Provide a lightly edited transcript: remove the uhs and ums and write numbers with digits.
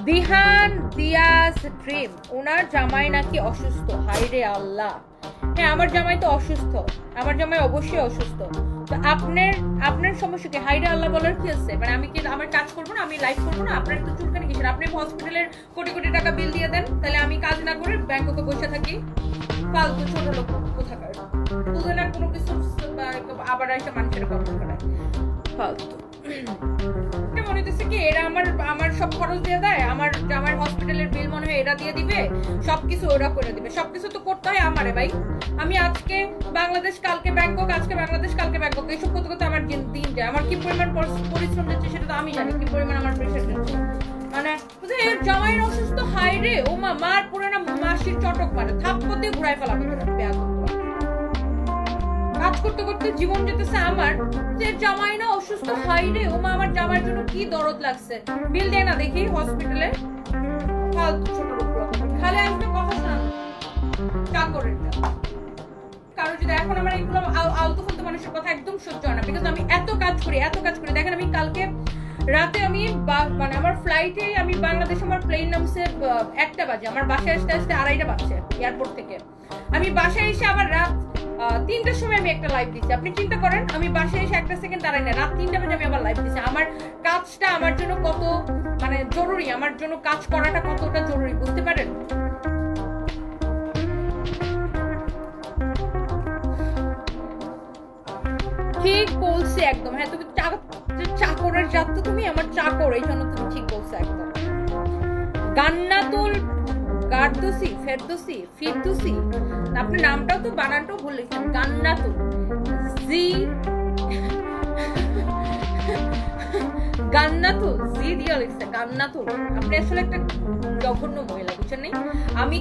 Dihan Diaz dream, ওনার জামাই নাকি অসুস্থ। হায় রে আল্লাহ। হ্যাঁ, আমার জামাই তো অসুস্থ, আমার জামাই অবশ্যই অসুস্থ। তো আপনার সমস্যা কি? হায় রে আল্লাহ বলার কি আছে? মানে আমি কি আমার কাজ করবো না, আমি লাইভ করবো না? আপনার তো চুলকানি কিসের? আপনি হসপিটালের কোটি কোটি টাকা বিল দিয়ে দেন, তাহলে আমি কাজ না করে ব্যাংককে বসে থাকি? ফালতু ছোট লোক কোথাকার, বুঝে না কোনো কিছু, আবার এসে মানুষের কথা করায় ফালতু। মনে হচ্ছে কি এরা আমার সব খরচ দিয়ে দেয়, আমার হসপিটালের বিল মনে হয় এরা দিয়ে দিবে, সবকিছু ওরা করে দিবে। সবকিছু তো করতে হয় আমারে ভাই। আমি আজকে বাংলাদেশ, কালকে ব্যাংকক, আজকে বাংলাদেশ, কালকে ব্যাংকক, এইসব করতে করতে আমার দিন যায়। আমার কি পরিমাণ পরিশ্রম যাচ্ছে সেটা তো আমি জানি, কি পরিমাণ আমার প্রেশার যাচ্ছে। মানে এর জামাইয়ের অসুস্থ, হায় রে ও মা, মার পুরো না মাসির চটক মারে, থাপ্পড় দিয়ে ঘুরাই ফেলাবে। কাজ করতে করতে জীবন যেতেছে আমার, যে জামাই না অসুস্থ, হাই রে ও মা, আমার জামাইয়ের জন্য কি দরদ লাগছে। বিল দেয় না দেখি হসপিটালে, ফালতু ছোট লোক খালি আসবে কথা শোনানো চাকরের। কারণ যদি এখন আমার এগুলো আলতু ফালতু মানুষের কথা একদম সহ্য হয় না, বিকজ আমি এত কাজ করি। দেখেন আমি কালকে রাতে আমি মানে আমার ফ্লাইটে, আমি বাংলাদেশ, আমার প্লেন নামছে 1টা বাজে, আমার বাসায় আসতে আসতে 2:30 বাজছে এয়ারপোর্ট থেকে। আমি বাসায় এসে আবার রাত 3টার সময় আমি একটা লাইভ দিচ্ছি। আপনি চিন্তা করেন, আমি বাসায় এসে 1 সেকেন্ড দাঁড়াই না, রাত 3টা বাজে আমি আবার লাইভ দিচ্ছি। আমার কাজটা আমার জন্য কত মানে জরুরি, আমার জন্য কাজ করাটা কতটা জরুরি, বুঝতে পারেন? ঠিক বলছি একদম। হ্যাঁ, তুমি চাকরের জাত তো, তুমি আমার চাকর, এই জন্য তুমি ঠিক বলছো একদম। গান্নাতুল গার্দুসি ফেরদৌসি ফিরদৌসি, আপনি নামটাও তো বানানটাও বলেছেন, গান্নাতুল জি গান্নাতুল জি দিয়ে লিখছে গান্নাতুল। আপনি আসলে একটা জঘন্য মহিলা, বুঝছেন? আমি